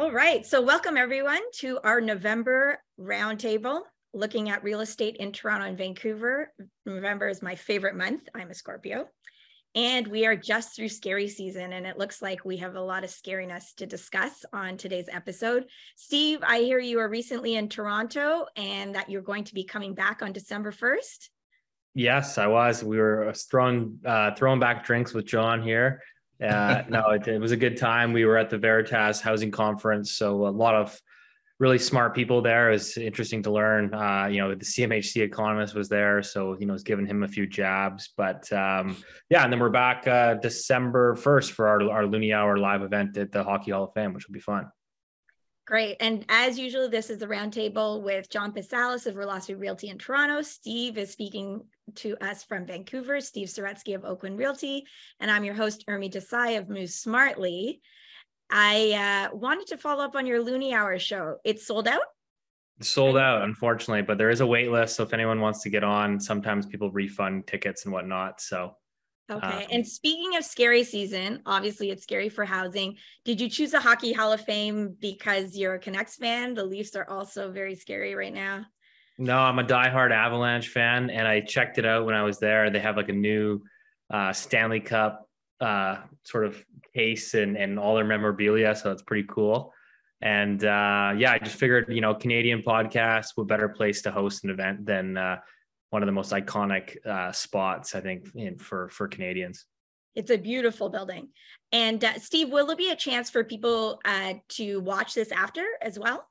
All right, so welcome everyone to our November roundtable, looking at real estate in Toronto and Vancouver. November is my favorite month. I'm a Scorpio. And we are just through scary season, and it looks like we have a lot of scariness to discuss on today's episode. Steve, I hear you were recently in Toronto and that you're going to be coming back on December 1st. Yes, I was. We were throwing back drinks with John here. It was a good time. We were at the Veritas Housing Conference, so a lot of really smart people there. It was interesting to learn. The CMHC Economist was there, so it's giving him a few jabs. But and then we're back December 1st for our Loonie Hour live event at the Hockey Hall of Fame, which will be fun. Great. And as usual, this is the roundtable with John Pisalis of Velocity Realty in Toronto. Steve is speaking to us from Vancouver, Steve Saretsky of Oakland Realty. And I'm your host, Urmi Desai of Move Smartly. I wanted to follow up on your Loonie Hour show. It's sold out? Sold out, unfortunately, but there is a wait list. So if anyone wants to get on, sometimes people refund tickets and whatnot. So okay. And speaking of scary season, obviously it's scary for housing. Did you choose the Hockey Hall of Fame because you're a Canucks fan? The Leafs are also very scary right now. No, I'm a diehard Avalanche fan, and I checked it out when I was there. They have like a new Stanley Cup sort of case and all their memorabilia, so it's pretty cool. And I just figured, Canadian podcast, what better place to host an event than one of the most iconic spots, I think, for Canadians. It's a beautiful building. And Steve, will there be a chance for people to watch this after as well?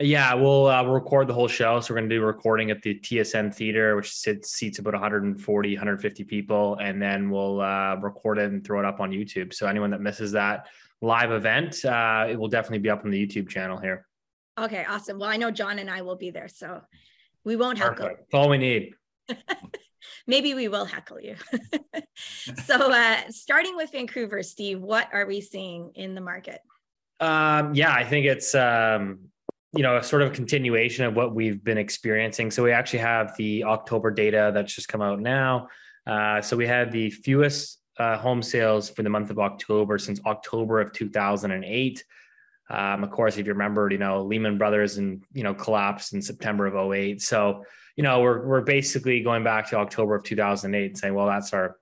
Yeah, we'll record the whole show. So we're going to do a recording at the TSN Theater, which seats about 140, 150 people. And then we'll record it and throw it up on YouTube. So anyone that misses that live event, it will definitely be up on the YouTube channel here. Okay, awesome. Well, I know John and I will be there, so we won't heckle. Perfect. That's all we need. Maybe we will heckle you. So starting with Vancouver, Steve, what are we seeing in the market? I think it's, sort of a continuation of what we've been experiencing. So we actually have the October data that's just come out now. So we had the fewest home sales for the month of October since October of 2008. Of course, if you remember, Lehman Brothers collapsed in September of 2008. So, we're basically going back to October of 2008 and saying, well, that's our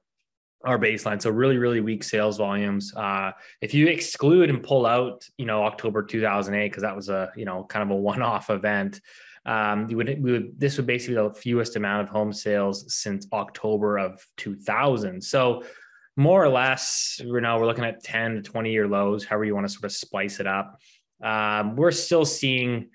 baseline. So really, really weak sales volumes. If you exclude and pull out, October 2008, because that was a, kind of a one-off event, this would basically be the fewest amount of home sales since October of 2000. So more or less, we're looking at 10 to 20 year lows, however you want to sort of splice it up. We're still seeing,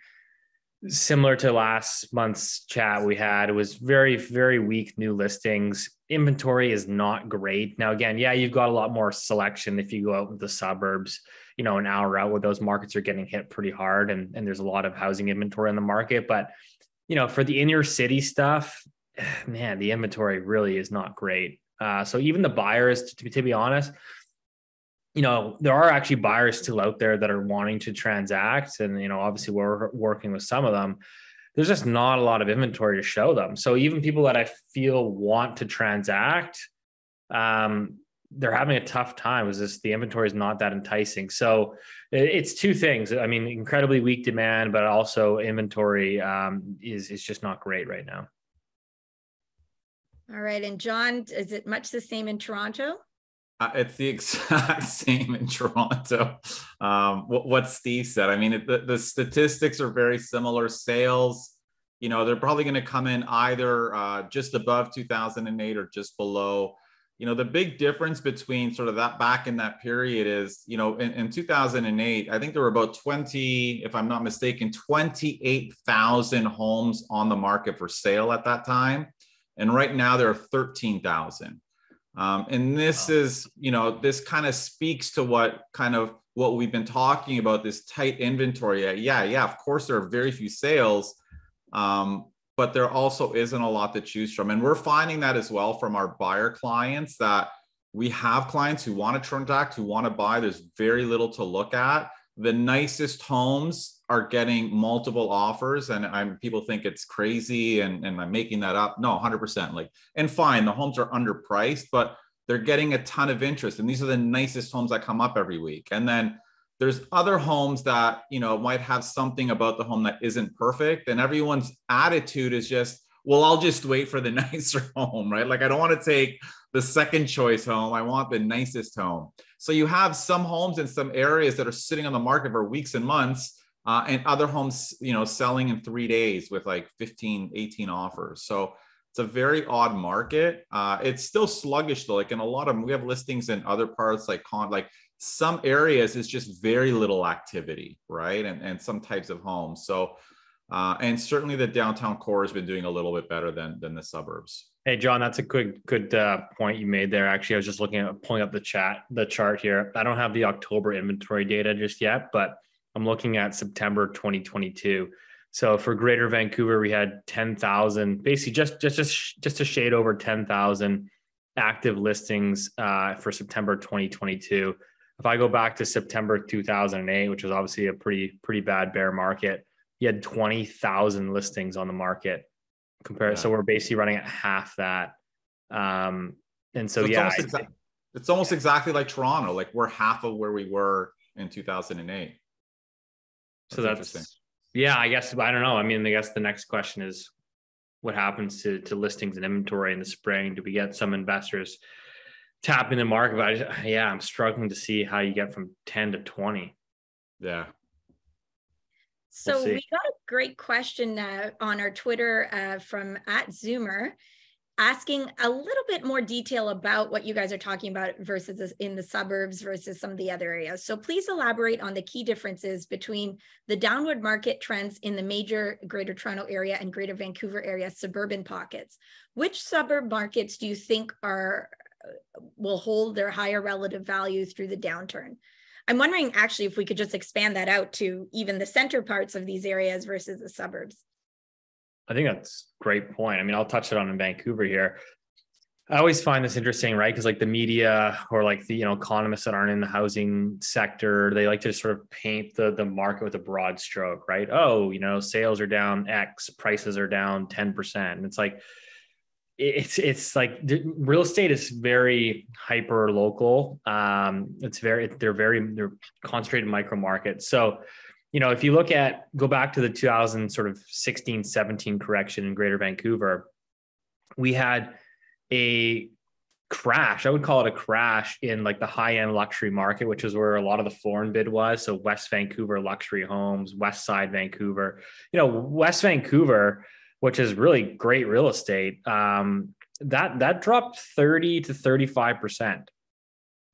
similar to last month's chat we had, it was very, very weak new listings. Inventory is not great. Now, again, you've got a lot more selection if you go out with the suburbs, an hour out where those markets are getting hit pretty hard and there's a lot of housing inventory in the market. But, for the inner city stuff, man, the inventory really is not great. So even the buyers, to be honest, there are actually buyers still out there that are wanting to transact. And, obviously we're working with some of them. There's just not a lot of inventory to show them. So even people that I feel want to transact, they're having a tough time. It's just the inventory is not that enticing. So it's two things. I mean, incredibly weak demand, but also inventory is just not great right now. All right. And John, is it much the same in Toronto? It's the exact same in Toronto. What Steve said. I mean, the statistics are very similar. Sales, they're probably going to come in either just above 2008 or just below. The big difference between sort of that back in that period is, in 2008, I think there were about 20, if I'm not mistaken, 28,000 homes on the market for sale at that time. And right now there are 13,000. And this is, this kind of speaks to what we've been talking about, this tight inventory. Yeah, of course, there are very few sales, but there also isn't a lot to choose from. And we're finding that as well from our buyer clients, that we have clients who want to transact, who want to buy. There's very little to look at. The nicest homes are getting multiple offers, and people think it's crazy and I'm making that up. No, 100%. And fine, the homes are underpriced, but they're getting a ton of interest. And these are the nicest homes that come up every week. And then There's other homes that, you know, might have something about the home that isn't perfect. And everyone's attitude is just, well, I'll just wait for the nicer home, right? Like, I don't want to take the second choice home. I want the nicest home. So you have some homes in some areas that are sitting on the market for weeks and months, and other homes, you know, selling in 3 days with like 15, 18 offers. So it's a very odd market. It's still sluggish though. Like in a lot of, we have listings in other parts, like some areas is just very little activity, right? And some types of homes. So, and certainly the downtown core has been doing a little bit better than the suburbs. Hey, John, that's a good point you made there. Actually, I was just looking at pulling up the chart here. I don't have the October inventory data just yet, but I'm looking at September 2022. So for Greater Vancouver, we had 10,000, basically just a shade over 10,000 active listings for September 2022. If I go back to September 2008, which was obviously a pretty bad bear market, you had 20,000 listings on the market compared. Yeah. So we're basically running at half that. And so it's almost exactly like Toronto. Like we're half of where we were in 2008. So that's interesting. Yeah, I guess, I don't know. I mean, I guess the next question is what happens to listings and inventory in the spring? Do we get some investors tapping the market? But I'm struggling to see how you get from 10 to 20. Yeah. So we got a great question on our Twitter from @Zoomer, asking a little bit more detail about what you guys are talking about versus in the suburbs versus some of the other areas. So please elaborate on the key differences between the downward market trends in the major Greater Toronto area and Greater Vancouver area suburban pockets. Which suburb markets do you think will hold their higher relative value through the downturn? I'm wondering actually if we could just expand that out to even the center parts of these areas versus the suburbs. I think that's a great point. I mean, I'll touch it on in Vancouver here. I always find this interesting, right? Because like the media or like the, economists that aren't in the housing sector, they like to sort of paint the market with a broad stroke, right? Oh, sales are down X, prices are down 10%. And it's like, it's like real estate is very hyper local. They're concentrated micro markets. So, if you go back to the 2016, 17 correction in Greater Vancouver, we had a crash. I would call it a crash in like the high-end luxury market, which is where a lot of the foreign bid was. So West Vancouver luxury homes, West Side Vancouver, West Vancouver, which is really great real estate. That dropped 30 to 35%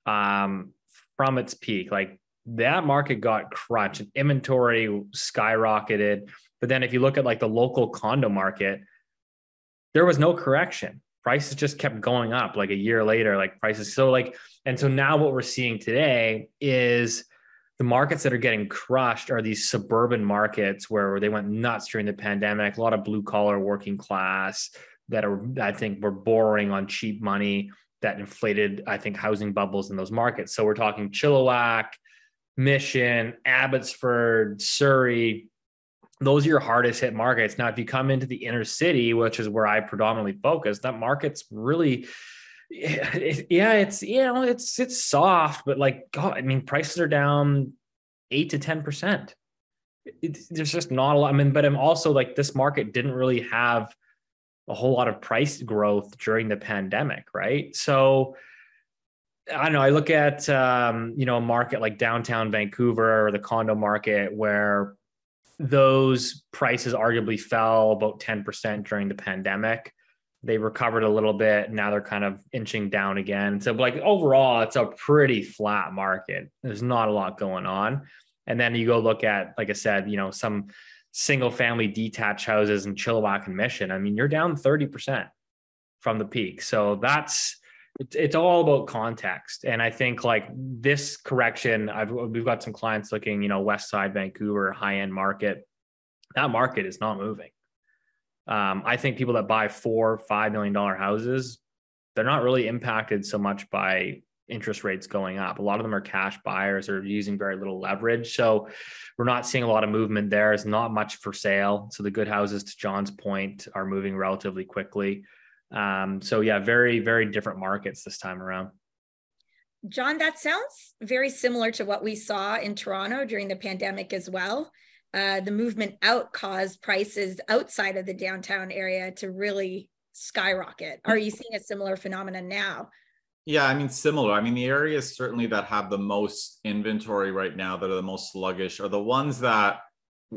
from its peak. Like that market got crunched and inventory skyrocketed. But then if you look at like the local condo market, there was no correction. Prices just kept going up like a year later, like prices. So now what we're seeing today is the markets that are getting crushed are these suburban markets where they went nuts during the pandemic. A lot of blue collar working class that I think were borrowing on cheap money that inflated, I think, housing bubbles in those markets. So we're talking Chilliwack, Mission, Abbotsford, Surrey. Those are your hardest hit markets. Now, if you come into the inner city, which is where I predominantly focus, that market's really, it's soft, but like, God, I mean, prices are down 8 to 10%. There's just not a lot. I mean, but I'm also like, this market didn't really have a whole lot of price growth during the pandemic, right? So I don't know. I look at, a market like downtown Vancouver or the condo market where those prices arguably fell about 10% during the pandemic. They recovered a little bit. Now they're kind of inching down again. So like overall, it's a pretty flat market. There's not a lot going on. And then you go look at, like I said, some single family detached houses in Chilliwack and Mission. I mean, you're down 30% from the peak. So it's all about context. And I think like this correction, we've got some clients looking, West Side Vancouver, high-end market. That market is not moving. I think people that buy $4-5 million houses, they're not really impacted so much by interest rates going up. A lot of them are cash buyers or using very little leverage. So we're not seeing a lot of movement there. It's not much for sale. So the good houses, to John's point, are moving relatively quickly. Very, very different markets this time around. John, that sounds very similar to what we saw in Toronto during the pandemic as well. The movement out caused prices outside of the downtown area to really skyrocket. Are you seeing a similar phenomenon now? Yeah, I mean, similar. I mean, the areas certainly that have the most inventory right now, that are the most sluggish, are the ones that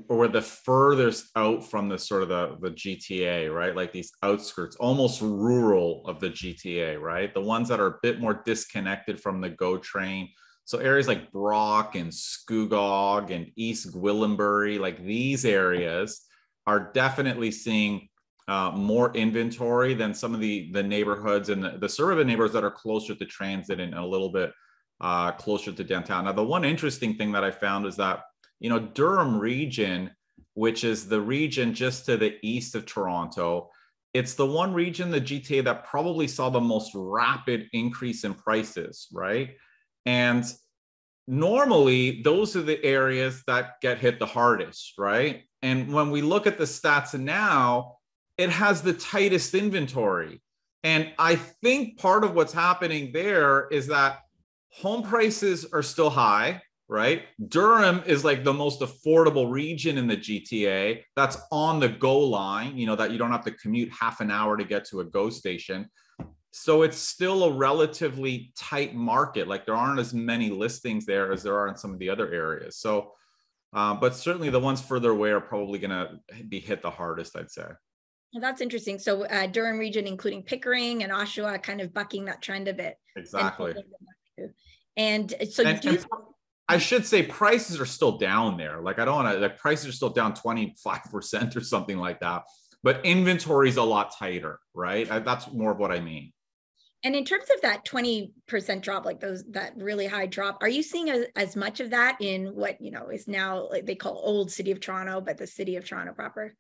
were the furthest out from the sort of the GTA, right? Like these outskirts, almost rural of the GTA, right? The ones that are a bit more disconnected from the GO train. So areas like Brock and Scugog and East Gwillimbury, like these areas are definitely seeing more inventory than some of the neighborhoods and the suburban neighborhoods that are closer to transit and a little bit closer to downtown. Now, the one interesting thing that I found is that, you know, Durham region, which is the region just to the east of Toronto, it's the one region, the GTA, that probably saw the most rapid increase in prices, right? And normally those are the areas that get hit the hardest, right? And when we look at the stats now, it has the tightest inventory. And I think part of what's happening there is that home prices are still high, right? Durham is like the most affordable region in the GTA. That's on the GO line, you know, that you don't have to commute half an hour to get to a GO station. So it's still a relatively tight market. Like there aren't as many listings there as there are in some of the other areas. So, but certainly the ones further away are probably going to be hit the hardest, I'd say. Well, that's interesting. So Durham region, including Pickering and Oshawa, kind of bucking that trend a bit. Exactly. And so I should say prices are still down there. Like I don't want to, like prices are still down 25% or something like that. But inventory is a lot tighter, right? That's more of what I mean. And in terms of that 20% drop, like that really high drop, are you seeing as much of that in what, you know, is now like they call old City of Toronto, but the City of Toronto proper?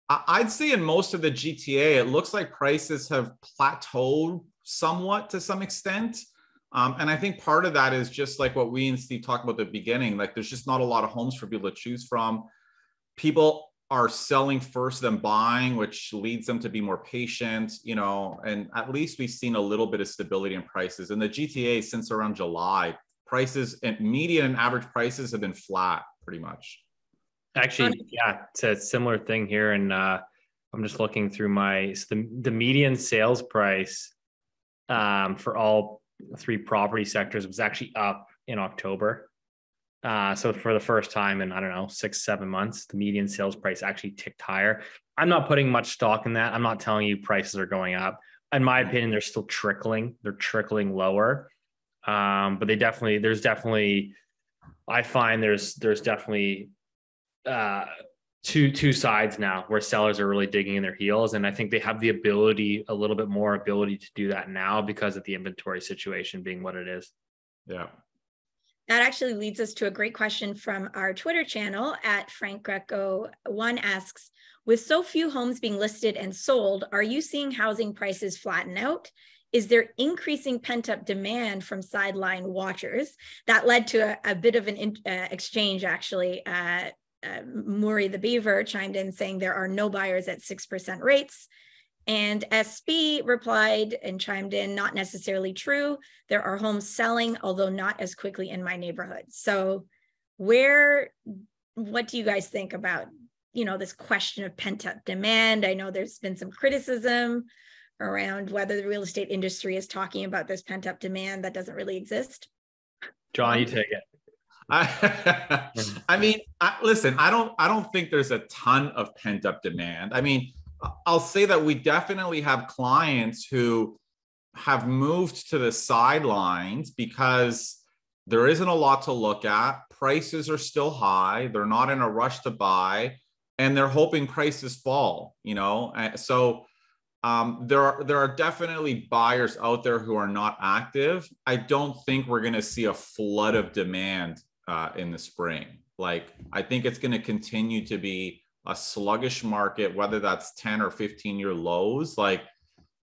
I'd say in most of the GTA, it looks like prices have plateaued somewhat to some extent. And I think part of that is just like what we and Steve talked about at the beginning, like there's just not a lot of homes for people to choose from. People are selling first then buying, which leads them to be more patient, you know, and at least we've seen a little bit of stability in prices. In the GTA since around July, prices and median and average prices have been flat pretty much. Actually, yeah, it's a similar thing here. And I'm just looking through the median sales price for all three property sectors was actually up in October. So for the first time in, I don't know, 6-7 months, the median sales price actually ticked higher. I'm not putting much stock in that. I'm not telling you prices are going up. In my opinion, they're still trickling. They're trickling lower. But I find there's definitely two sides now where sellers are really digging in their heels. And I think they have a little bit more ability to do that now because of the inventory situation being what it is. Yeah. That actually leads us to a great question from our Twitter channel at Frank Greco. One asks, with so few homes being listed and sold, are you seeing housing prices flatten out? Is there increasing pent-up demand from sideline watchers? That led to a bit of an exchange, actually. Murray the Beaver chimed in saying there are no buyers at 6% rates. And SB replied and chimed in, not necessarily true. There are homes selling, although not as quickly in my neighborhood. So what do you guys think about, you know, this question of pent-up demand? I know there's been some criticism around whether the real estate industry is talking about this pent-up demand that doesn't really exist. John, you take it. I mean, listen, I don't think there's a ton of pent-up demand. I mean, I'll say that we definitely have clients who have moved to the sidelines because there isn't a lot to look at. Prices are still high. They're not in a rush to buy, and they're hoping prices fall, you know? So there are definitely buyers out there who are not active. I don't think we're going to see a flood of demand in the spring. Like, I think it's going to continue to be a sluggish market, whether that's 10 or 15-year lows. Like,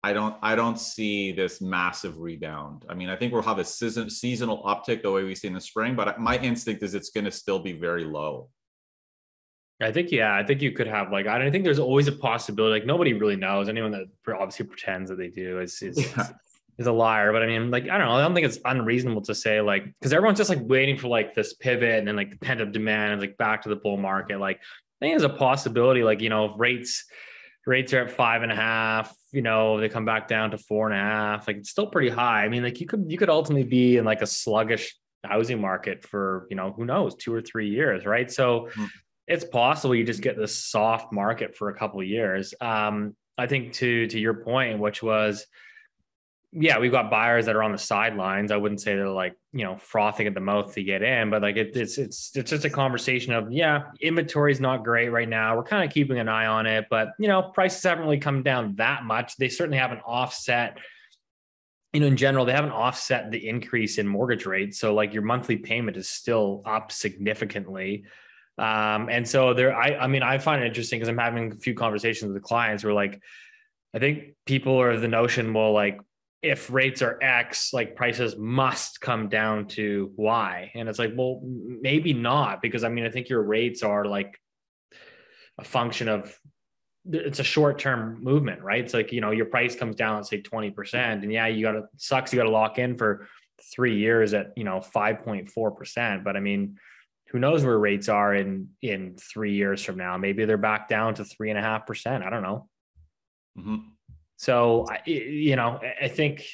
I don't see this massive rebound. I mean, I think we'll have a seasonal uptick the way we see in the spring, but my instinct is it's going to still be very low. I think you could have, like, I don't think there's always a possibility. Like, nobody really knows. Anyone that obviously pretends that they do is is a liar. But I mean, like, I don't know. I don't think it's unreasonable to say, like, because everyone's just like waiting for like this pivot and then like the pent up demand and like back to the bull market. Like, I think there's a possibility, like, you know, if rates are at 5.5, you know, they come back down to 4.5, like it's still pretty high. I mean, like you could ultimately be in like a sluggish housing market for, you know, who knows, 2 or 3 years, right? So it's possible you just get this soft market for a couple of years. I think to your point, which was, yeah, we've got buyers that are on the sidelines. I wouldn't say they're like, you know, frothing at the mouth to get in, but like it's just a conversation of, yeah, inventory is not great right now. We're kind of keeping an eye on it, but you know, prices haven't really come down that much. They certainly haven't offset, you know, in general, they haven't offset the increase in mortgage rates. So like your monthly payment is still up significantly. And so I mean, I find it interesting because I'm having a few conversations with the clients where like, I think people are of the notion, well, like, if rates are X, like prices must come down to Y. And it's like, well, maybe not, because I mean, I think your rates are like a function of, it's a short-term movement, right? It's like, you know, your price comes down, let's say 20%. And yeah, you got to lock in for 3 years at, you know, 5.4%. But I mean, who knows where rates are in 3 years from now? Maybe they're back down to 3.5%. I don't know. Mm-hmm. So, you know, I think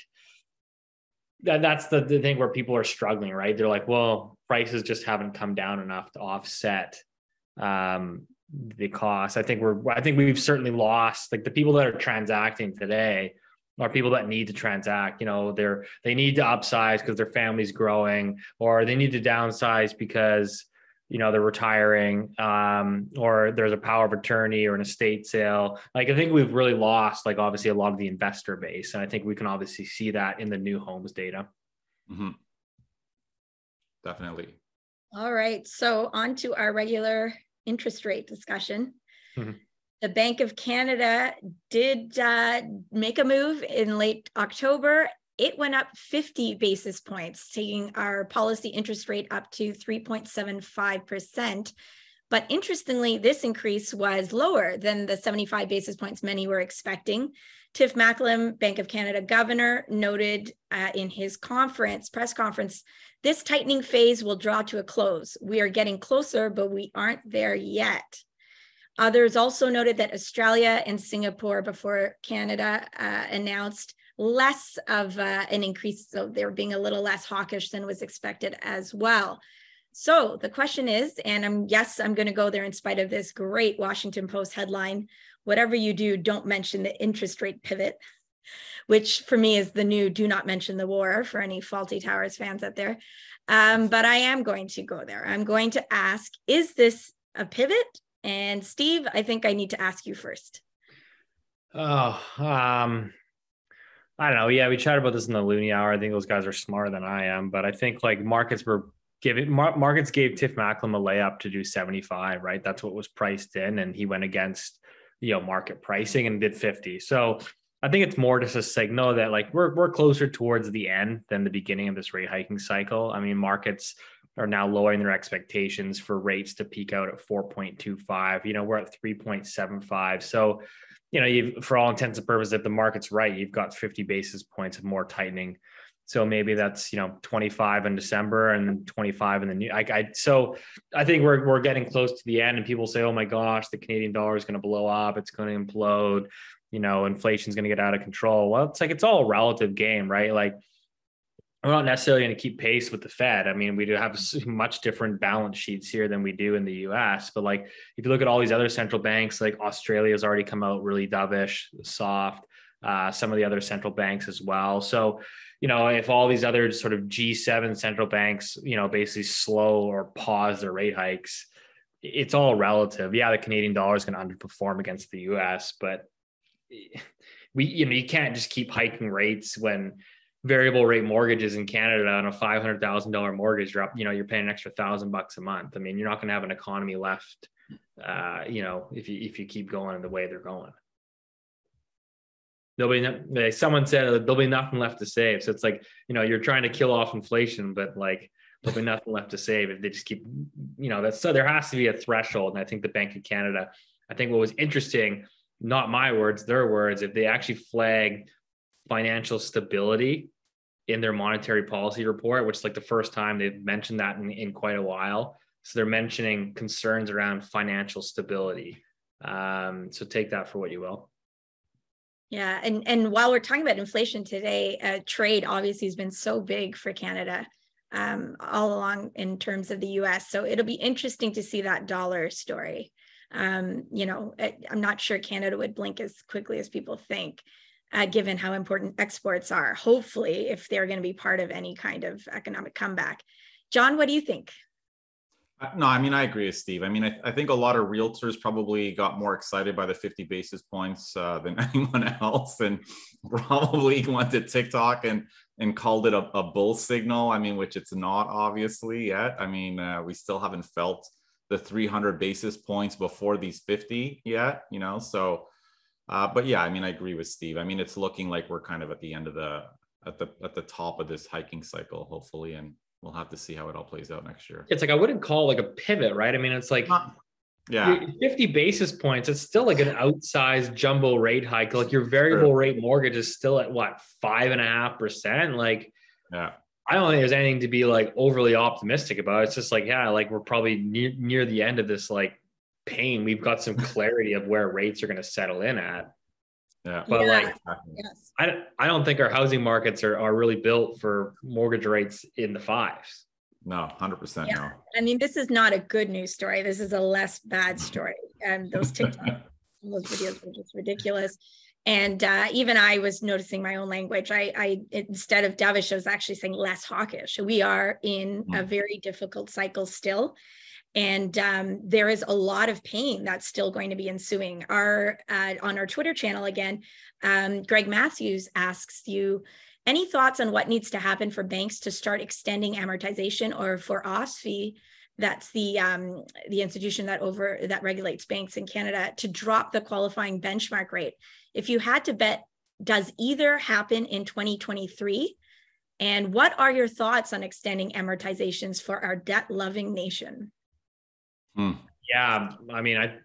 that's the thing where people are struggling, right? They're like, well, prices just haven't come down enough to offset the cost. I think we've certainly lost, like the people that are transacting today are people that need to transact. You know, they need to upsize because their family's growing, or they need to downsize because, you know, they're retiring, or there's a power of attorney or an estate sale. Like, I think we've really lost, like, obviously a lot of the investor base. And I think we can obviously see that in the new homes data. Mm-hmm. Definitely. All right. So on to our regular interest rate discussion. Mm-hmm. The Bank of Canada did make a move in late October. It went up 50 basis points, taking our policy interest rate up to 3.75%. But interestingly, this increase was lower than the 75 basis points many were expecting. Tiff Macklem, Bank of Canada governor, noted in his press conference, this tightening phase will draw to a close. We are getting closer, but we aren't there yet. Others also noted that Australia and Singapore, before Canada, announced less of an increase, so they're being a little less hawkish than was expected as well. So the question is, and I'm going to go there in spite of this great Washington Post headline, whatever you do, don't mention the interest rate pivot, which for me is the new do not mention the war for any Faulty Towers fans out there. But I am going to go there. I'm going to ask, is this a pivot? And Steve, I think I need to ask you first. Oh, I don't know. Yeah, we chatted about this in the Looney Hour. I think those guys are smarter than I am, but I think like markets gave Tiff Macklem a layup to do 75, right? That's what was priced in, and he went against, you know, market pricing and did 50. So I think it's more just a signal that like we're closer towards the end than the beginning of this rate hiking cycle. I mean, markets are now lowering their expectations for rates to peak out at 4.25. You know, we're at 3.75. So, you know, for all intents and purposes, if the market's right, you've got 50 basis points of more tightening. So maybe that's, you know, 25 in December and 25 in the new. So I think we're getting close to the end, and people say, oh my gosh, the Canadian dollar is going to blow up. It's going to implode. You know, inflation's going to get out of control. Well, it's like, it's all a relative game, right? Like, we're not necessarily going to keep pace with the Fed. I mean, we do have much different balance sheets here than we do in the US. But like, if you look at all these other central banks, like Australia's already come out really dovish, soft, some of the other central banks as well. So, you know, if all these other sort of G7 central banks, you know, basically slow or pause their rate hikes, it's all relative. Yeah, the Canadian dollar is going to underperform against the US, but you can't just keep hiking rates when variable rate mortgages in Canada on a $500,000 mortgage drop, you know, you're paying an extra $1,000 a month. I mean, you're not going to have an economy left, you know, if you keep going in the way they're going. Someone said there'll be nothing left to save. So it's like, you know, you're trying to kill off inflation, but like there'll be nothing left to save if they just keep, you know, so there has to be a threshold. And I think the Bank of Canada, I think what was interesting, not my words, their words, if they actually flagged financial stability in their monetary policy report, which is like the first time they've mentioned that in quite a while. So they're mentioning concerns around financial stability. So take that for what you will. Yeah, and while we're talking about inflation today, trade obviously has been so big for Canada all along in terms of the US. So it'll be interesting to see that dollar story. I'm not sure Canada would blink as quickly as people think, given how important exports are, hopefully, if they're going to be part of any kind of economic comeback. John, what do you think? No, I mean, I agree with Steve. I mean, I think a lot of realtors probably got more excited by the 50 basis points than anyone else, and probably went to TikTok and called it a bull signal. I mean, which it's not obviously yet. I mean, we still haven't felt the 300 basis points before these 50 yet, so, but yeah, I mean, I agree with Steve. I mean, it's looking like we're kind of at the end of at the top of this hiking cycle, hopefully, and we'll have to see how it all plays out next year. It's like, I wouldn't call it like a pivot, right? I mean, it's like, 50 basis points, it's still like an outsized jumbo rate hike. Like your variable rate mortgage is still at what, 5.5%? Like, yeah, I don't think there's anything to be like overly optimistic about. It's just like, yeah, like we're probably near the end of this like pain. We've got some clarity of where rates are going to settle in at. Yeah. But yes. I don't think our housing markets are really built for mortgage rates in the fives. No, 100% yeah. no. I mean, this is not a good news story. This is a less bad story. And those TikTok, those videos were just ridiculous. And even I was noticing my own language. I instead of dovish, I was actually saying less hawkish. We are in a very difficult cycle still. And there is a lot of pain that's still going to be ensuing. On our Twitter channel, again, Greg Matthews asks you, any thoughts on what needs to happen for banks to start extending amortization, or for OSFI, that's the institution that regulates banks in Canada, to drop the qualifying benchmark rate? If you had to bet, does either happen in 2023? And what are your thoughts on extending amortizations for our debt-loving nation? Yeah, I mean,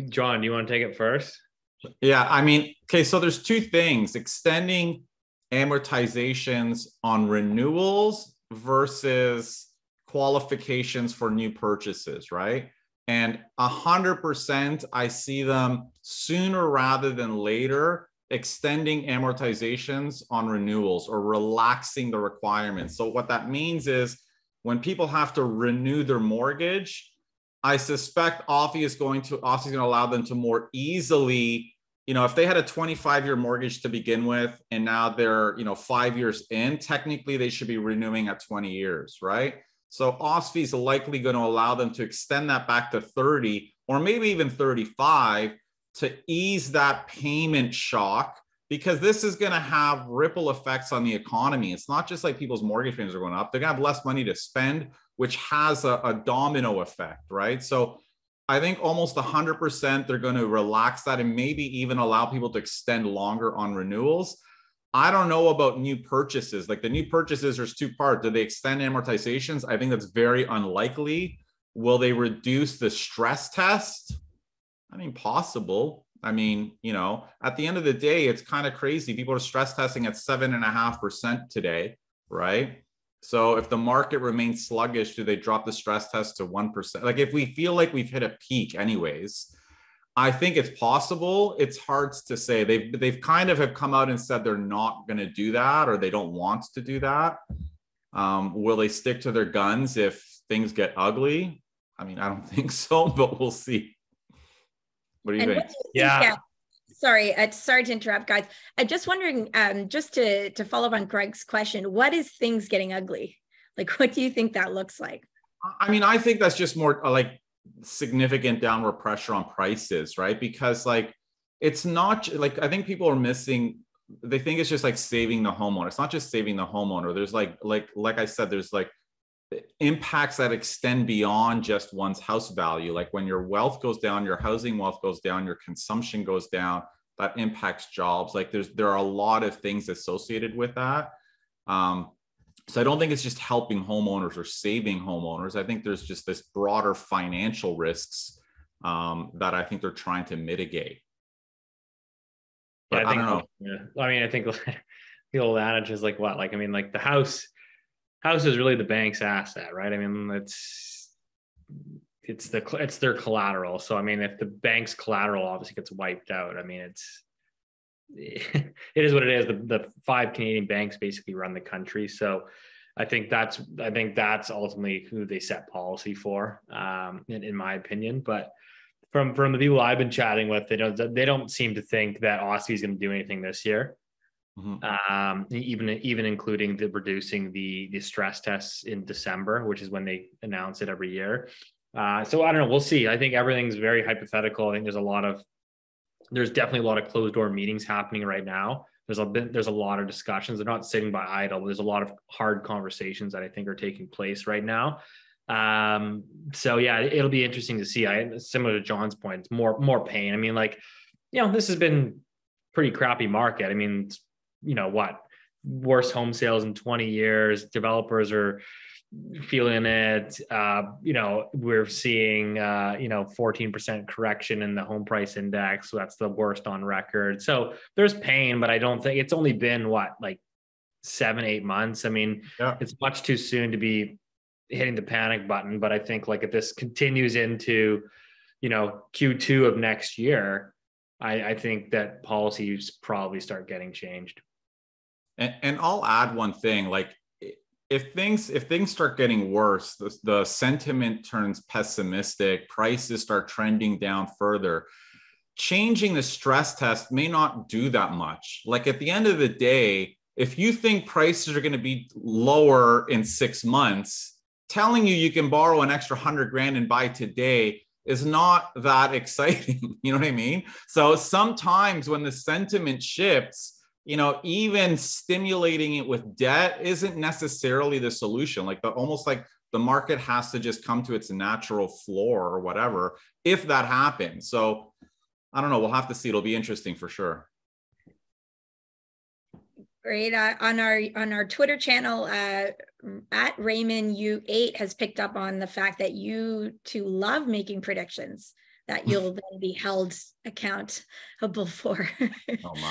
John, do you want to take it first? Yeah, I mean, okay, so there's two things: extending amortizations on renewals versus qualifications for new purchases, right? And 100%, I see them sooner rather than later extending amortizations on renewals or relaxing the requirements. So what that means is when people have to renew their mortgage, I suspect OSFI is going to allow them to more easily, if they had a 25-year mortgage to begin with, and now they're, 5 years in, technically they should be renewing at 20 years, right? So OSFI is likely going to allow them to extend that back to 30 or maybe even 35 to ease that payment shock, because this is going to have ripple effects on the economy. It's not just like people's mortgage payments are going up. They're going to have less money to spend, which has a domino effect, right? So I think almost 100% they're going to relax that and maybe even allow people to extend longer on renewals. I don't know about new purchases. Like the new purchases, there's two parts. Do they extend amortizations? I think that's very unlikely. Will they reduce the stress test? I mean, possible. I mean, at the end of the day, it's kind of crazy. People are stress testing at 7.5% today, right? So if the market remains sluggish, do they drop the stress test to 1%? Like if we feel like we've hit a peak anyways, I think it's possible. It's hard to say. They've kind of have come out and said they're not going to do that, or they don't want to do that. Will they stick to their guns if things get ugly? I mean, I don't think so, but we'll see. What do you think? Yeah. Sorry to interrupt, guys. I'm just wondering, just to follow up on Greg's question, what is things getting ugly? Like, what do you think that looks like? I mean, I think that's just more like significant downward pressure on prices, right? Because like, it's not like, I think people are missing, they think it's just like saving the homeowner. It's not just saving the homeowner. There's like I said, there's like impacts that extend beyond just one's house value. Like when your wealth goes down, your housing wealth goes down, your consumption goes down, that impacts jobs. Like there are a lot of things associated with that. So I don't think it's just helping homeowners or saving homeowners. I think there's just this broader financial risks that I think they're trying to mitigate. But I don't know. Yeah. I mean, I think the old adage is like what? Like, I mean, like the house is really the bank's asset, right? I mean, it's their collateral. So, I mean, if the bank's collateral obviously gets wiped out, I mean, it is what it is. The 5 Canadian banks basically run the country. So I think that's ultimately who they set policy for, in my opinion. But from the people I've been chatting with, they don't seem to think that OSFI is going to do anything this year. Mm-hmm. Even including reducing the stress tests in December, which is when they announce it every year. So I don't know. We'll see. I think everything's very hypothetical. I think there's definitely a lot of closed door meetings happening right now. There's a lot of discussions. They're not sitting by idle. There's a lot of hard conversations that I think are taking place right now. So yeah, it'll be interesting to see. Similar to John's point, it's more pain. I mean, like, this has been pretty crappy market. I mean, worst home sales in 20 years. Developers are feeling it. We're seeing 14% correction in the home price index. So that's the worst on record. So there's pain, but I don't think it's only been like 7-8 months. I mean, It's much too soon to be hitting the panic button. But I think like if this continues into Q2 of next year, I think that policies probably start getting changed. And I'll add one thing, like if things start getting worse, the sentiment turns pessimistic, prices start trending down further, changing the stress test may not do that much. Like at the end of the day, if you think prices are going to be lower in 6 months, telling you can borrow an extra 100 grand and buy today is not that exciting. You know what I mean? So sometimes when the sentiment shifts, even stimulating it with debt isn't necessarily the solution. Like almost like the market has to just come to its natural floor or whatever, if that happens. So I don't know. We'll have to see. It'll be interesting for sure. Great. On our Twitter channel, at Raymond U8 has picked up on the fact that you two love making predictions that you'll then be held accountable for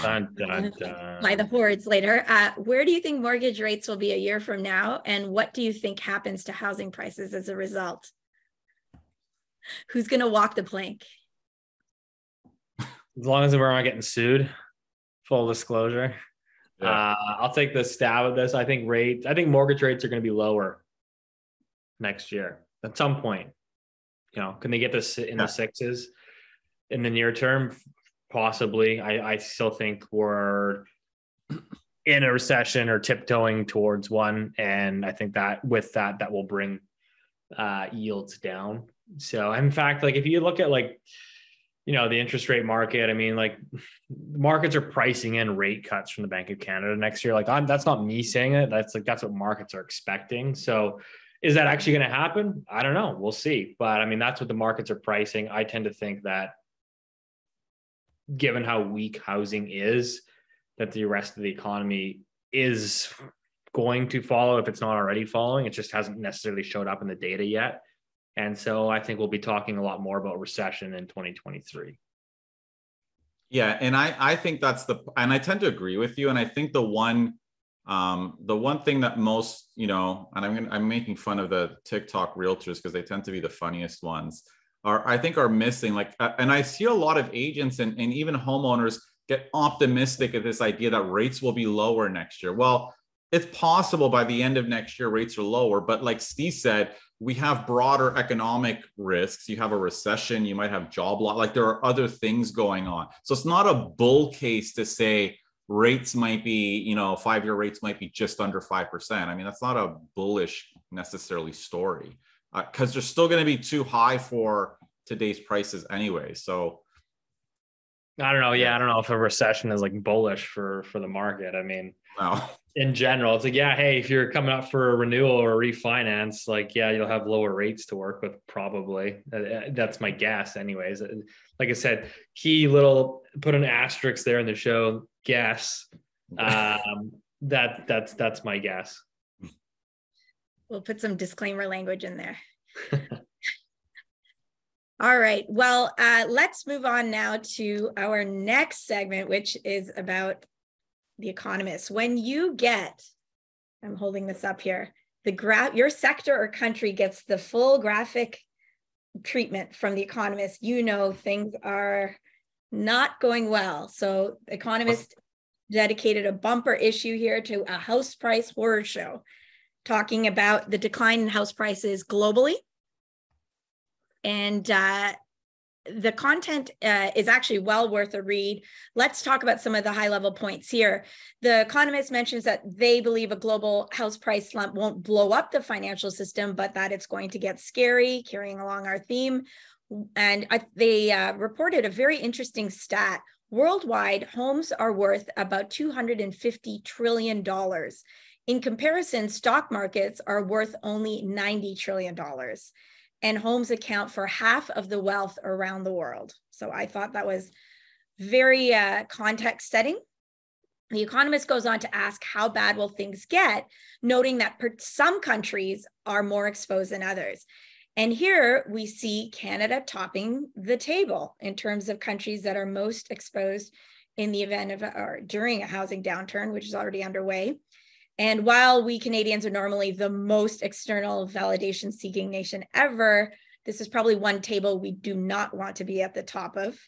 dun, dun, dun. by the hordes later. Where do you think mortgage rates will be a year from now? And what do you think happens to housing prices as a result? Who's going to walk the plank? As long as we're not getting sued, full disclosure. Yeah. I'll take the stab at this. I think mortgage rates are going to be lower next year at some point. Can they get this in the 6s in the near term? Possibly. I still think we're in a recession or tiptoeing towards one. And I think that with that will bring yields down. So in fact, like if you look at the interest rate market, I mean, like markets are pricing in rate cuts from the Bank of Canada next year. Like that's not me saying it. That's what markets are expecting. So is that actually going to happen? I don't know. We'll see. But I mean, that's what the markets are pricing. I tend to think that given how weak housing is, that the rest of the economy is going to follow if it's not already following. It just hasn't necessarily showed up in the data yet. And so I think we'll be talking a lot more about recession in 2023. Yeah. And I think and I tend to agree with you. And I think the one thing that most, and I'm making fun of the TikTok realtors because they tend to be the funniest ones, are missing, and I see a lot of agents and even homeowners get optimistic at this idea that rates will be lower next year. Well, it's possible by the end of next year, rates are lower. But like Steve said, we have broader economic risks. You have a recession, you might have job loss, like there are other things going on. So it's not a bull case to say rates might be, 5-year rates might be just under 5%. I mean, that's not a bullish necessarily story because they're still going to be too high for today's prices anyway. So I don't know. Yeah, I don't know if a recession is like bullish for the market. I mean, no. In general, it's like, yeah, hey, if you're coming up for a renewal or a refinance, like, yeah, you'll have lower rates to work with probably. That's my guess anyways. Like I said, put an asterisk there in the show, guess. That's my guess. We'll put some disclaimer language in there. All right. Well, let's move on now to our next segment, which is about The Economist. When you get, I'm holding this up here, your sector or country gets the full graphic treatment from The Economist, you know things are not going well. So Economist dedicated a bumper issue here to a house price horror show, talking about the decline in house prices globally. And the content is actually well worth a read. Let's talk about some of the high-level points here. The Economist mentions that they believe a global house price slump won't blow up the financial system, but that it's going to get scary, carrying along our theme. And they reported a very interesting stat. Worldwide, homes are worth about $250 trillion. In comparison, stock markets are worth only $90 trillion. And homes account for half of the wealth around the world. So I thought that was very context setting. The Economist goes on to ask, how bad will things get, noting that some countries are more exposed than others. And here we see Canada topping the table in terms of countries that are most exposed in the event of or during a housing downturn, which is already underway. And while we Canadians are normally the most external validation seeking nation ever, this is probably one table we do not want to be at the top of.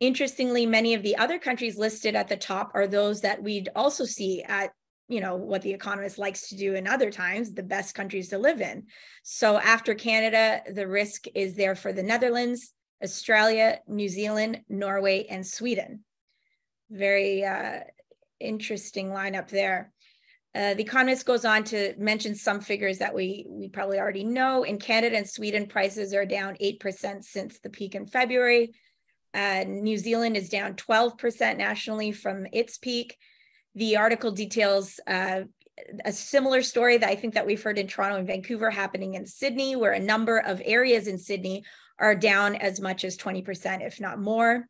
Interestingly, many of the other countries listed at the top are those that we'd also see at, what The Economist likes to do in other times, the best countries to live in. So after Canada, the risk is there for the Netherlands, Australia, New Zealand, Norway, and Sweden. Very interesting lineup there. The Economist goes on to mention some figures that we probably already know. In Canada and Sweden, prices are down 8% since the peak in February. New Zealand is down 12% nationally from its peak. The article details a similar story that I think that we've heard in Toronto and Vancouver happening in Sydney, where a number of areas in Sydney are down as much as 20%, if not more.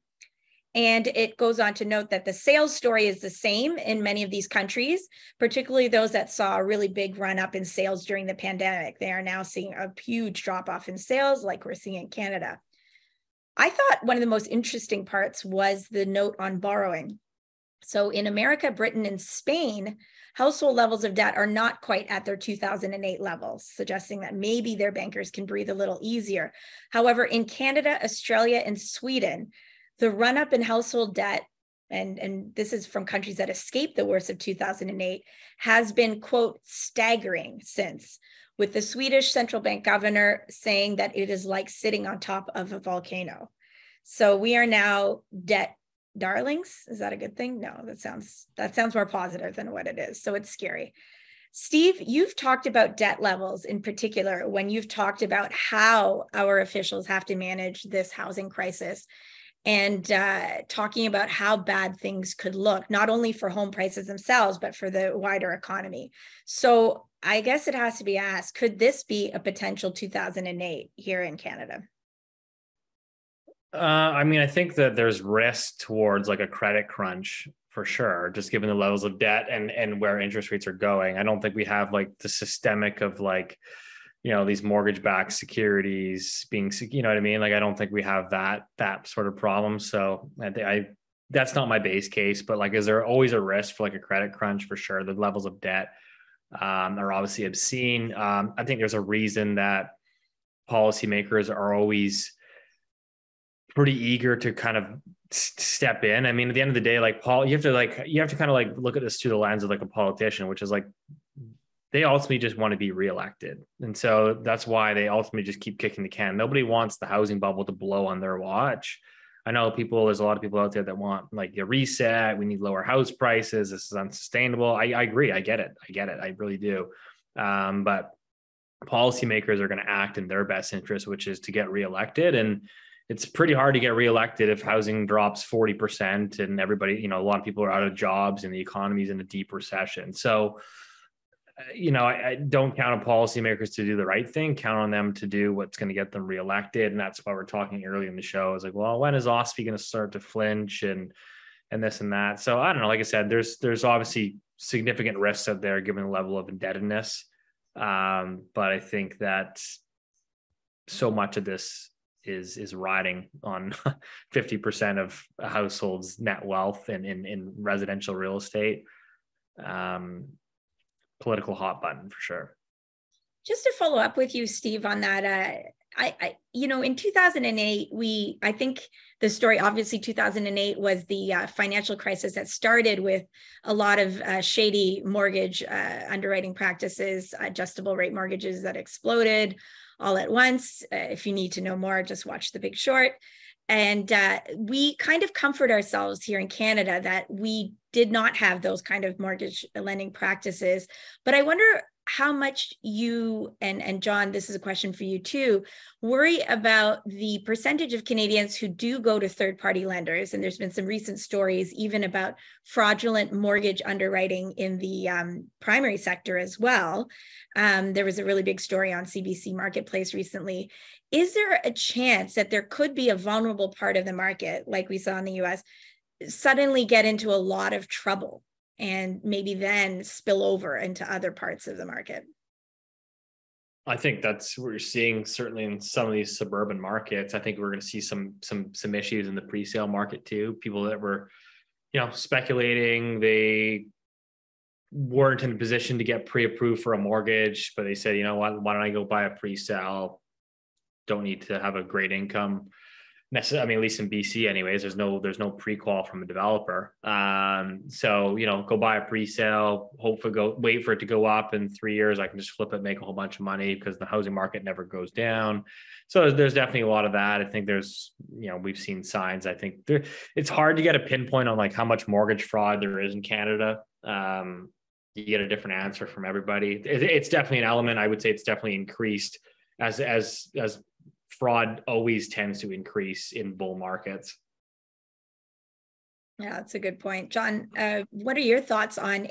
And it goes on to note that the sales story is the same in many of these countries, particularly those that saw a really big run up in sales during the pandemic. They are now seeing a huge drop off in sales like we're seeing in Canada. I thought one of the most interesting parts was the note on borrowing. So in America, Britain, and Spain, household levels of debt are not quite at their 2008 levels, suggesting that maybe their bankers can breathe a little easier. However, in Canada, Australia, and Sweden, the run-up in household debt, and this is from countries that escaped the worst of 2008, has been, quote, staggering since, with the Swedish central bank governor saying that it is like sitting on top of a volcano. So we are now debt darlings. Is that a good thing? No, that sounds more positive than what it is. So it's scary. Steve, you've talked about debt levels in particular when you've talked about how our officials have to manage this housing crisis, and talking about how bad things could look, not only for home prices themselves, but for the wider economy. So I guess it has to be asked, could this be a potential 2008 here in Canada? I think that there's risk towards like a credit crunch for sure, just given the levels of debt and where interest rates are going. I don't think we have like the systemic of like, these mortgage-backed securities being, what I mean? Like, I don't think we have that sort of problem. So that's not my base case, but like, is there always a risk for like a credit crunch? For sure. The levels of debt are obviously obscene. I think there's a reason that policymakers are always pretty eager to kind of step in. I mean, at the end of the day, like you have to kind of like look at this through the lens of like a politician, which is like, they ultimately just want to be reelected. And so that's why they ultimately just keep kicking the can. Nobody wants the housing bubble to blow on their watch. I know there's a lot of people out there that want like a reset. We need lower house prices. This is unsustainable. I agree. I get it. I really do. But policymakers are going to act in their best interest, which is to get reelected. And it's pretty hard to get reelected if housing drops 40% and everybody, a lot of people are out of jobs and the economy's in a deep recession. So, I don't count on policymakers to do the right thing, count on them to do what's going to get them reelected. And that's why we're talking early in the show. Is like, well, when is OSFI going to start to flinch and this and that? So I don't know. Like I said, there's obviously significant risks out there given the level of indebtedness. But I think that so much of this is riding on 50% of a household's net wealth and in residential real estate. Political hot button for sure. Just to follow up with you, Steve, on that, in 2008, I think the story, obviously 2008 was the financial crisis that started with a lot of shady mortgage underwriting practices, adjustable rate mortgages that exploded all at once. If you need to know more, just watch The Big Short. And we kind of comfort ourselves here in Canada that we did not have those kind of mortgage lending practices. But I wonder how much you, and John, this is a question for you too, worry about the percentage of Canadians who do go to third-party lenders. And there's been some recent stories even about fraudulent mortgage underwriting in the primary sector as well. There was a really big story on CBC Marketplace recently. Is there a chance that there could be a vulnerable part of the market, like we saw in the US, suddenly get into a lot of trouble and maybe then spill over into other parts of the market? I think that's what you're seeing certainly in some of these suburban markets. I think we're going to see some issues in the pre-sale market too. People that were, speculating, they weren't in a position to get pre-approved for a mortgage, but they said, you know what, why don't I go buy a pre-sale? Don't need to have a great income necessarily. I mean, at least in BC anyways, there's no pre-qual from a developer. So, go buy a pre-sale, wait for it to go up in 3 years. I can just flip it, make a whole bunch of money because the housing market never goes down. So there's definitely a lot of that. I think there's, we've seen signs. I think it's hard to get a pinpoint on like how much mortgage fraud there is in Canada. You get a different answer from everybody. It's definitely an element. I would say it's definitely increased as fraud always tends to increase in bull markets. Yeah, that's a good point. John, what are your thoughts on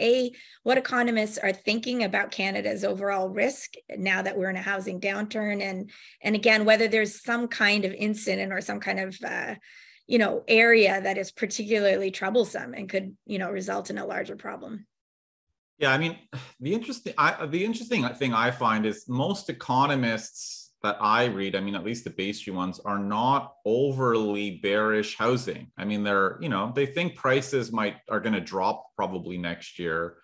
what economists are thinking about Canada's overall risk now that we're in a housing downturn, and again, whether there's some kind of incident or some kind of area that is particularly troublesome and could result in a larger problem? Yeah, I mean, the interesting thing I find is most economists that I read, I mean, at least the Bay Street ones, are not overly bearish housing. I mean, they think prices are going to drop probably next year.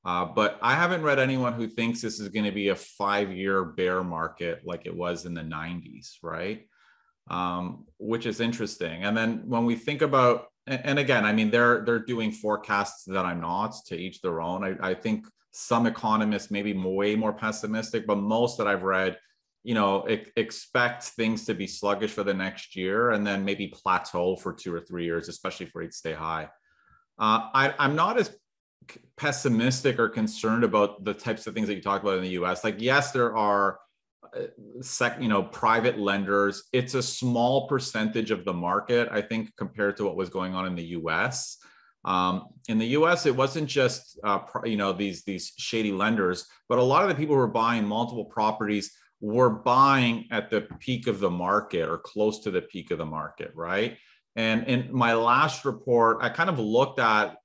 But I haven't read anyone who thinks this is going to be a 5-year bear market like it was in the 90s, right? Which is interesting. And then when we think about, and again, I mean, they're doing forecasts that I'm not, to each their own. I think some economists may be way more pessimistic, but most that I've read, expect things to be sluggish for the next year and then maybe plateau for 2 or 3 years, especially for it to stay high. I'm not as pessimistic or concerned about the types of things that you talk about in the US. Like, yes, there are private lenders. It's a small percentage of the market, I think, compared to what was going on in the US. In the US, it wasn't just these shady lenders, but a lot of the people who were buying multiple properties were buying at the peak of the market or close to the peak of the market, right? And in my last report, I kind of looked at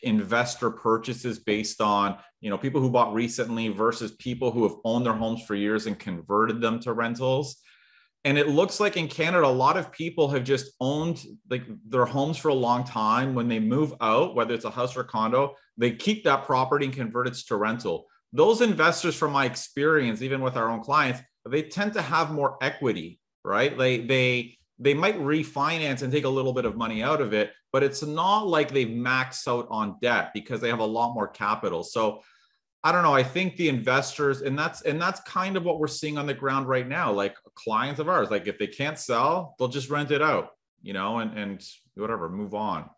investor purchases based on people who bought recently versus people who have owned their homes for years and converted them to rentals. And it looks like in Canada, a lot of people have just owned their homes for a long time. When they move out, whether it's a house or a condo, they keep that property and convert it to rental. Those investors, from my experience, even with our own clients, they tend to have more equity, right? They might refinance and take a little bit of money out of it, but it's not like they've maxed out on debt because they have a lot more capital. So I don't know. I think the investors, and that's kind of what we're seeing on the ground right now. Like clients of ours, like if they can't sell, they'll just rent it out, and whatever, move on.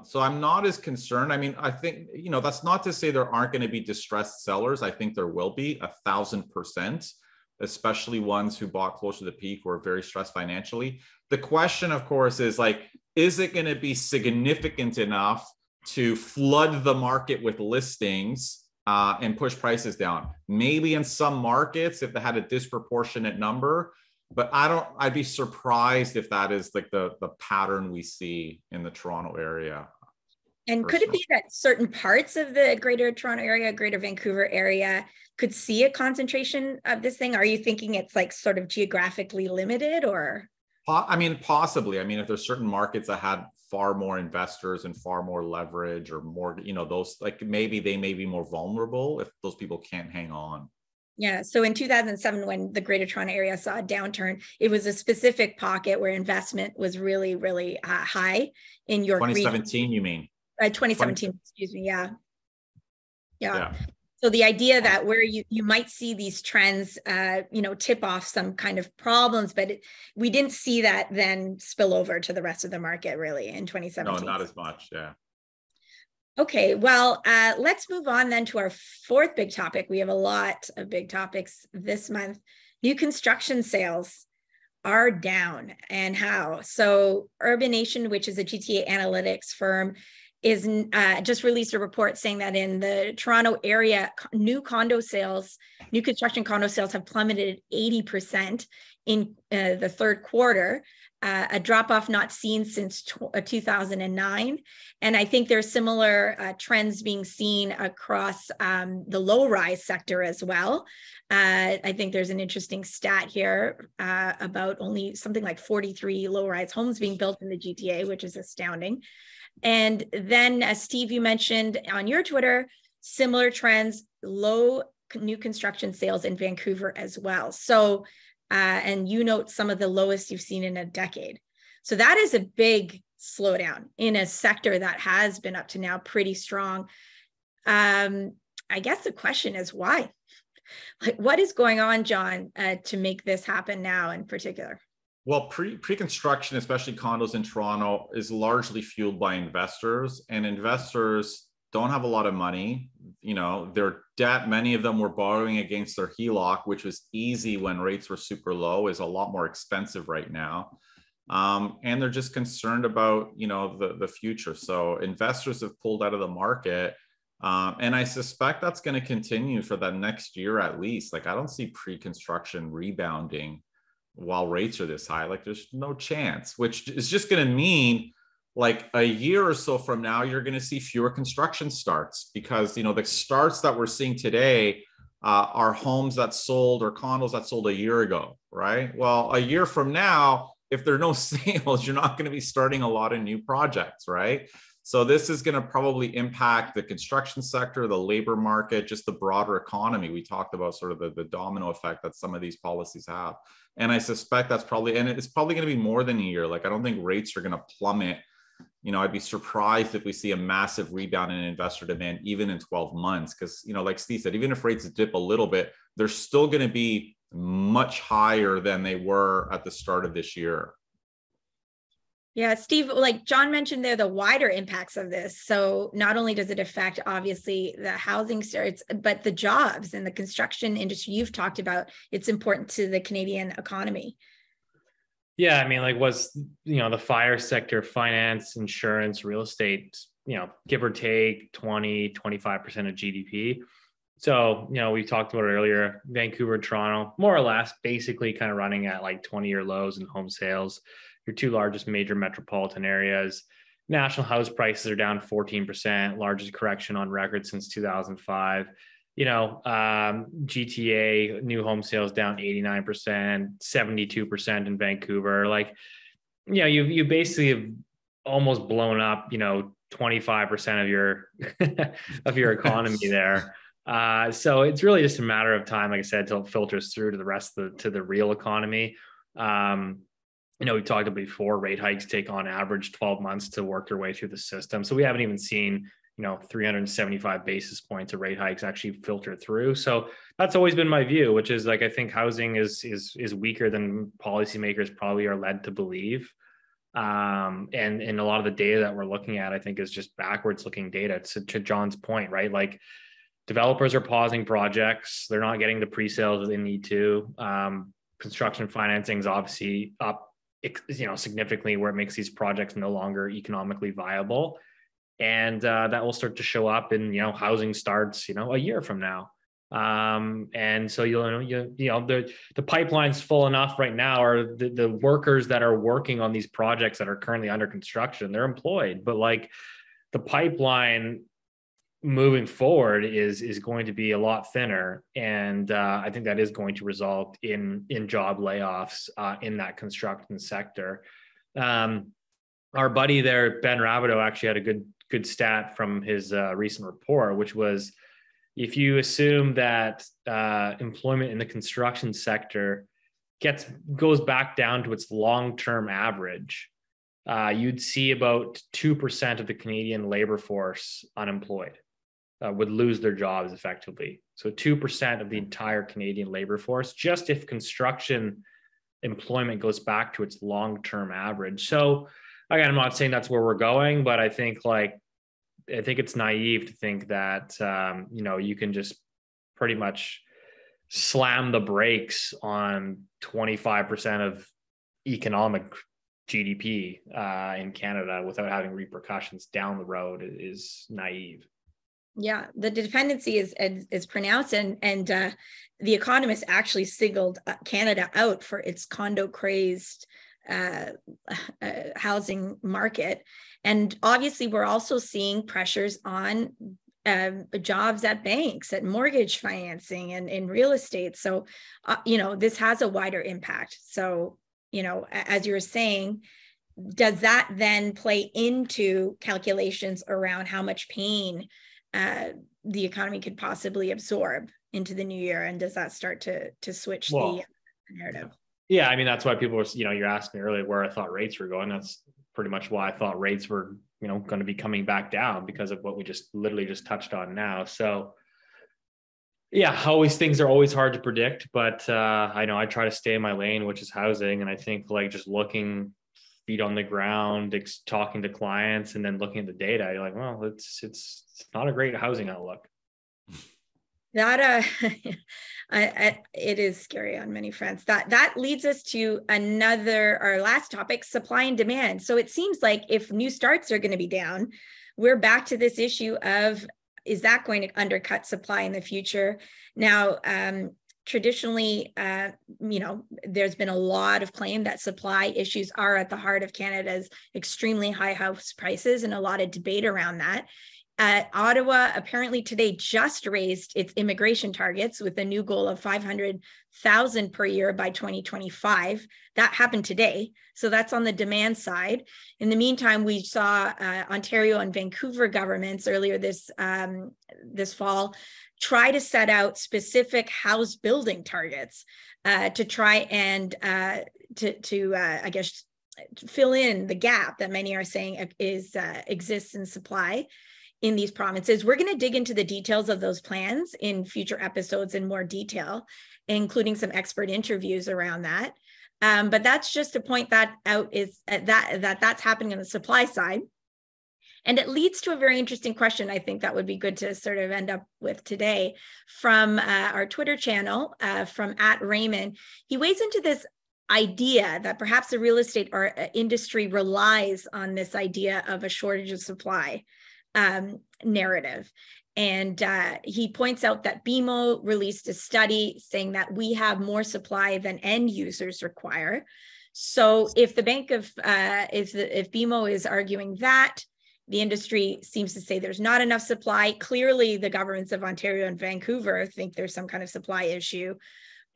So I'm not as concerned. I mean, I think, that's not to say there aren't going to be distressed sellers. I think there will be 1,000%, especially ones who bought close to the peak or are very stressed financially. The question, of course, is is it going to be significant enough to flood the market with listings and push prices down? Maybe in some markets, if they had a disproportionate number, but I'd be surprised if that is like the pattern we see in the Toronto area. And could it be that certain parts of the Greater Toronto area, Greater Vancouver area could see a concentration of this thing? Are you thinking it's like sort of geographically limited, or? I mean, possibly. I mean, if there's certain markets that had far more investors and far more leverage or more, those, like, maybe they may be more vulnerable if those people can't hang on. Yeah. So in 2007, when the Greater Toronto area saw a downturn, it was a specific pocket where investment was really, really high in York 2017, region. you mean? 2017, excuse me. Yeah. So the idea that where you might see these trends, tip off some kind of problems, but we didn't see that then spill over to the rest of the market really in 2017. No, not as much. Yeah. Okay, well, let's move on then to our fourth big topic. We have a lot of big topics this month. New construction sales are down, and how? So Urbanation, which is a GTA analytics firm, is just released a report saying that in the Toronto area, new construction condo sales have plummeted 80% in the third quarter. A drop-off not seen since 2009. And I think there's similar trends being seen across the low-rise sector as well. I think there's an interesting stat here about only something like 43 low-rise homes being built in the GTA, which is astounding. And then, as Steve, you mentioned on your Twitter, similar trends, low new construction sales in Vancouver as well. So, and you note some of the lowest you've seen in a decade. So that is a big slowdown in a sector that has been up to now pretty strong. I guess the question is why? Like, what is going on, John, to make this happen now in particular? Well, pre-construction, especially condos in Toronto, is largely fueled by investors, and investors don't have a lot of money. Their debt, many of them were borrowing against their HELOC, which was easy when rates were super low, is a lot more expensive right now. And they're just concerned about, the future. So investors have pulled out of the market. And I suspect that's going to continue for the next year at least. Like, I don't see pre-construction rebounding while rates are this high. Like, there's no chance, which is just going to mean like a year or so from now, you're going to see fewer construction starts, because, the starts that we're seeing today are homes that sold or condos that sold a year ago, right? Well, a year from now, if there are no sales, you're not going to be starting a lot of new projects, right? So this is going to probably impact the construction sector, the labor market, just the broader economy. We talked about sort of the domino effect that some of these policies have. And I suspect it's probably going to be more than a year. Like, I don't think rates are going to plummet. I'd be surprised if we see a massive rebound in investor demand, even in 12 months. Because, like Steve said, even if rates dip a little bit, they're still going to be much higher than they were at the start of this year. Yeah, Steve, like John mentioned there, the wider impacts of this. So not only does it affect, obviously, the housing starts, but the jobs and the construction industry you've talked about, it's important to the Canadian economy. Yeah, I mean, like, was, the fire sector, finance, insurance, real estate, give or take 20, 25% of GDP. So, we talked about it earlier, Vancouver, Toronto, more or less, basically kind of running at like 20-year lows in home sales. Your two largest major metropolitan areas. National house prices are down 14%, largest correction on record since 2005. GTA new home sales down 89%, 72% in Vancouver. Like, you basically have almost blown up, 25% of your of your economy there. So it's really just a matter of time, like I said, till it filters through to the rest of to the real economy. We talked about before, rate hikes take on average 12 months to work their way through the system. So we haven't even seen, 375 basis points of rate hikes actually filter through. So that's always been my view, which is like, I think housing is weaker than policymakers probably are led to believe. And a lot of the data that we're looking at, I think, is just backwards looking data to John's point, right? Like, developers are pausing projects. They're not getting the pre-sales that they need to. Construction financing is obviously up, significantly, where it makes these projects no longer economically viable. And that will start to show up in, housing starts, a year from now. And so, the pipeline's full enough right now, or the workers that are working on these projects that are currently under construction, they're employed, but like, the pipeline moving forward is going to be a lot thinner, and I think that is going to result in job layoffs in that construction sector. Our buddy there, Ben Rabideau, actually had a good stat from his recent report, which was, if you assume that employment in the construction sector goes back down to its long-term average, you'd see about 2% of the Canadian labor force unemployed, would lose their jobs effectively. So 2% of the entire Canadian labor force, just if construction employment goes back to its long-term average. So again, I'm not saying that's where we're going, but I think it's naive to think that, you can just pretty much slam the brakes on 25% of economic GDP in Canada without having repercussions down the road is naive. Yeah, the dependency is pronounced, and the Economist actually singled Canada out for its condo crazed housing market. And obviously, we're also seeing pressures on jobs at banks, at mortgage financing, and in real estate. So, this has a wider impact. So, as you were saying, does that then play into calculations around how much pain the economy could possibly absorb into the new year? And does that start to switch the narrative? Yeah, I mean, that's why people were, you asked me earlier where I thought rates were going. That's pretty much why I thought rates were, going to be coming back down, because of what we literally just touched on now. So yeah, things are always hard to predict, but I know I try to stay in my lane, which is housing. And I think just looking feet on the ground, talking to clients, and then looking at the data, you're like, well, it's not a great housing outlook. That it is scary on many fronts. That leads us to our last topic, supply and demand. So it seems like if new starts are going to be down, we're back to this issue of, is that going to undercut supply in the future? Now, traditionally, there's been a lot of claim that supply issues are at the heart of Canada's extremely high house prices, and a lot of debate around that. Ottawa apparently today just raised its immigration targets with a new goal of 500,000 per year by 2025. That happened today. So that's on the demand side. In the meantime, we saw Ontario and Vancouver governments earlier this fall try to set out specific house building targets to try and I guess fill in the gap that many are saying exists in supply in these provinces. We're going to dig into the details of those plans in future episodes in more detail, including some expert interviews around that. But that's just to point that out, is that's happening on the supply side. And it leads to a very interesting question, I think, that would be good to sort of end up with today from our Twitter channel, from @Raymond. He weighs into this idea that perhaps the real estate industry relies on this idea of a shortage of supply narrative. And he points out that BMO released a study saying that we have more supply than end users require. So if the if BMO is arguing that, the industry seems to say there's not enough supply. Clearly, the governments of Ontario and Vancouver think there's some kind of supply issue.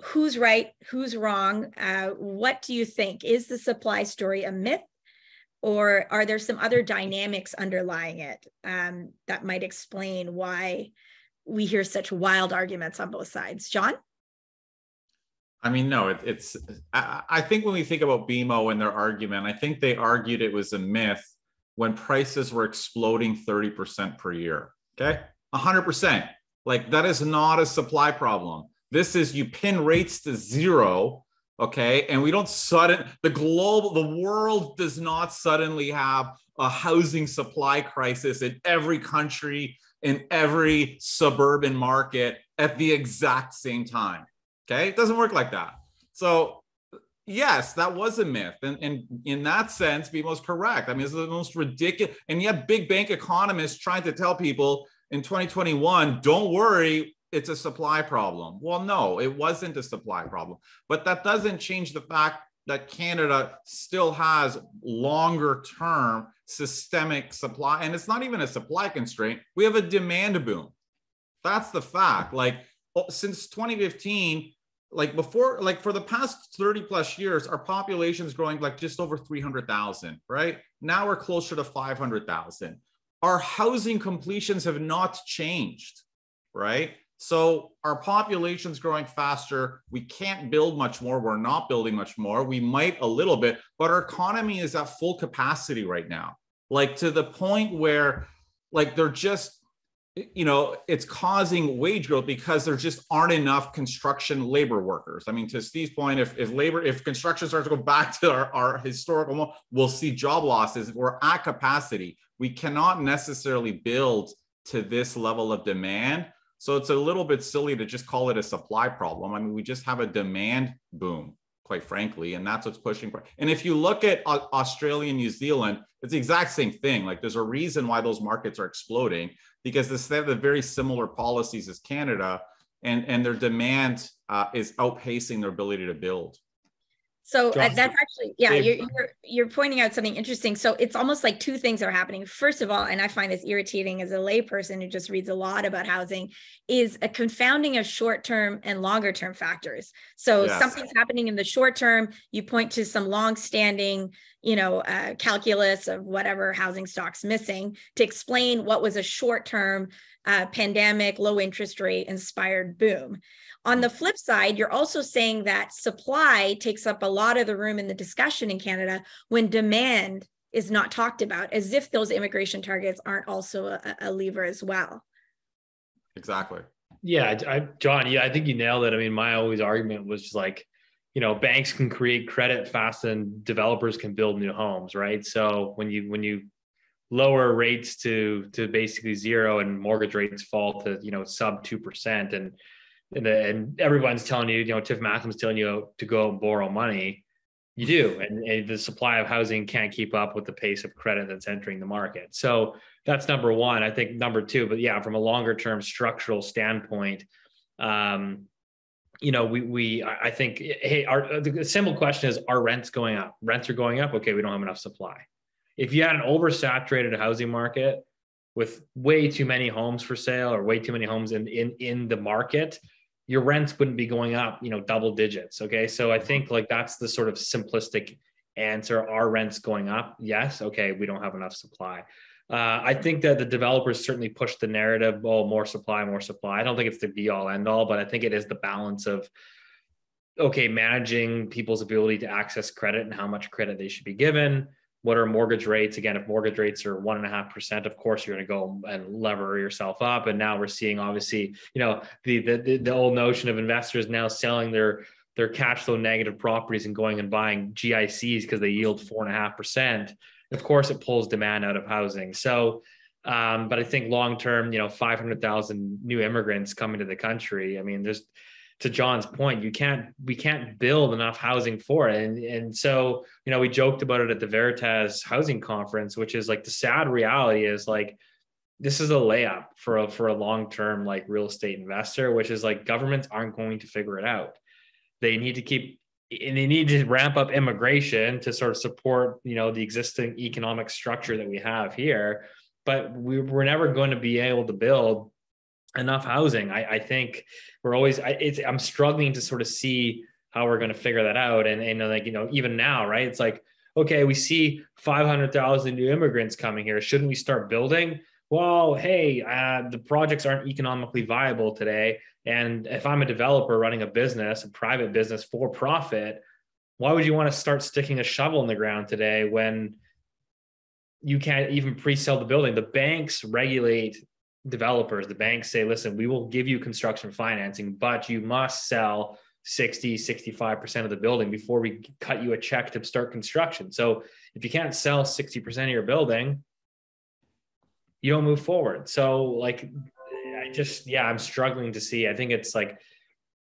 Who's right? Who's wrong? What do you think? Is the supply story a myth? Or are there some other dynamics underlying it that might explain why we hear such wild arguments on both sides? John? I mean, no, I think when we think about BMO and their argument, I think they argued it was a myth when prices were exploding 30% per year, okay? 100%. That is not a supply problem. This is, you pin rates to zero, okay? And we don't the world does not suddenly have a housing supply crisis in every country, in every suburban market at the exact same time, okay? It doesn't work like that. So yes, that was a myth. And in that sense, BMO's correct. I mean, it's the most ridiculous. And yet big bank economists trying to tell people in 2021, don't worry, it's a supply problem. Well, no, it wasn't a supply problem. But that doesn't change the fact that Canada still has longer term systemic supply. And it's not even a supply constraint. We have a demand boom. That's the fact. Like since 2015, like before, like for the past 30 plus years, our population is growing like just over 300,000, right? Now we're closer to 500,000. Our housing completions have not changed, right? So our population's growing faster. We can't build much more. We're not building much more. We might a little bit, but our economy is at full capacity right now. Like to the point where like they're just, you know, it's causing wage growth because there just aren't enough construction labor workers. I mean, to Steve's point, if construction starts to go back to our historical, we'll see job losses. We're at capacity. We cannot necessarily build to this level of demand. So it's a little bit silly to just call it a supply problem. I mean, we just have a demand boom, quite frankly, and that's what's pushing. And if you look at Australia and New Zealand, it's the exact same thing. Like there's a reason why those markets are exploding, because they have the very similar policies as Canada, and their demand is outpacing their ability to build. So that's actually, yeah, you're pointing out something interesting. So it's almost like two things are happening. First of all, and I find this irritating as a layperson who just reads a lot about housing, is a confounding of short-term and longer-term factors. So something's happening in the short term, you point to some long-standing, you know, calculus of whatever housing stock's missing to explain what was a short-term pandemic, low interest rate inspired boom. On the flip side, you're also saying that supply takes up a lot of the room in the discussion in Canada when demand is not talked about, as if those immigration targets aren't also a lever as well. Exactly. Yeah, John, I think you nailed it. I mean, my always argument was just like, you know, banks can create credit faster than developers can build new homes, right? So when you lower rates to basically zero and mortgage rates fall to, you know, sub 2%, and everyone's telling you, you know, Tiff Mackham's telling you to go and borrow money, you do. And the supply of housing can't keep up with the pace of credit that's entering the market. So that's number one. I think number two, but yeah, from a longer term structural standpoint, you know, I think, hey, the simple question is, are rents going up? Rents are going up. Okay, we don't have enough supply. If you had an oversaturated housing market with way too many homes for sale or way too many homes in the market, your rents wouldn't be going up, you know, double digits. Okay. So I think like that's the sort of simplistic answer. Are rents going up? Yes. Okay. We don't have enough supply. I think that the developers certainly push the narrative, oh, more supply, more supply. I don't think it's the be all end all, but I think it is the balance of, okay, managing people's ability to access credit and how much credit they should be given. What are mortgage rates? Again, if mortgage rates are 1.5%, of course, you're going to go and lever yourself up. And now we're seeing, obviously, you know, the old notion of investors now selling their cash flow negative properties and going and buying GICs because they yield 4.5%. Of course, it pulls demand out of housing. So, but I think long term, you know, 500,000 new immigrants coming to the country. I mean, there's, to John's point, we can't build enough housing for it. And so, you know, we joked about it at the Veritas housing conference, which is like the sad reality is like, this is a layup for a long-term like real estate investor, which is like governments aren't going to figure it out. They need to ramp up immigration to sort of support, you know, the existing economic structure that we have here, but we're never going to be able to build enough housing. I think I'm struggling to sort of see how we're going to figure that out. And like, you know, even now, right? It's like, okay, we see 500,000 new immigrants coming here. Shouldn't we start building? Well, hey, the projects aren't economically viable today. And if I'm a developer running a business, a private business for profit, why would you want to start sticking a shovel in the ground today when you can't even pre-sell the building? The banks regulate developers. The banks say, listen, we will give you construction financing, but you must sell 65% of the building before we cut you a check to start construction. So if you can't sell 60% of your building, you don't move forward. So like, I'm struggling to see. I think it's like,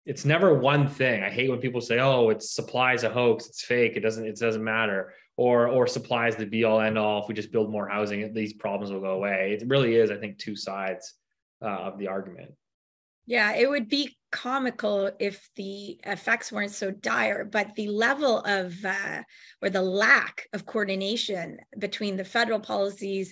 it's never one thing. I hate when people say, oh, it's supply is a hoax, it's fake, it doesn't matter. Or supply is the be all end all. If we just build more housing, these problems will go away. It really is, I think, two sides of the argument. Yeah, it would be comical if the effects weren't so dire, but the level of or the lack of coordination between the federal policies,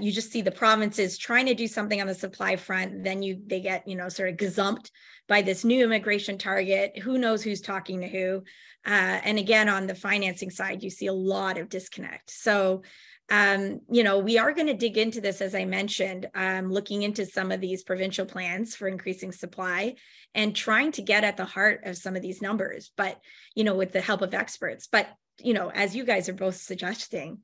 you just see the provinces trying to do something on the supply front, then they get, sort of gazumped by this new immigration target. Who knows who's talking to who? And again, on the financing side, you see a lot of disconnect. So we are going to dig into this, as I mentioned, looking into some of these provincial plans for increasing supply and trying to get at the heart of some of these numbers, but, with the help of experts. But, as you guys are both suggesting,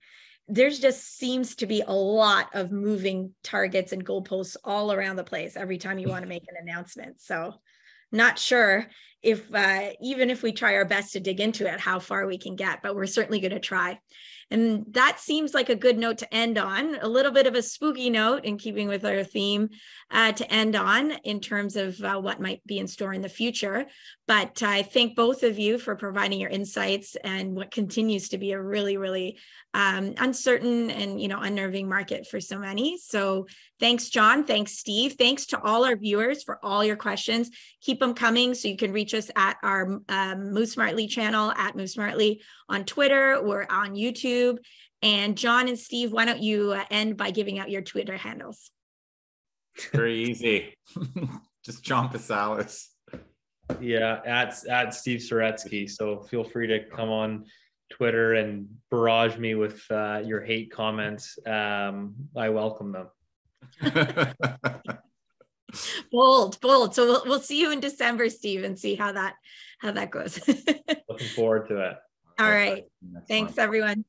there's just seems to be a lot of moving targets and goalposts all around the place every time you want to make an announcement. So not sure if even if we try our best to dig into it, how far we can get, but we're certainly going to try. And that seems like a good note to end on, a little bit of a spooky note in keeping with our theme to end on in terms of what might be in store in the future. But I thank both of you for providing your insights and what continues to be a really, really uncertain and, unnerving market for so many. So thanks, John. Thanks, Steve. Thanks to all our viewers for all your questions. Keep them coming so you can reach us at our Move Smartly channel, at Move Smartly on Twitter. We're on YouTube. And John and Steve, why don't you end by giving out your Twitter handles? Very easy. Just John Pasalis. Yeah, at Steve Saretsky. So feel free to come on Twitter and barrage me with your hate comments. I welcome them. Bold. So we'll see you in December, Steve, and see how that goes. Looking forward to it. All right. Thanks, everyone.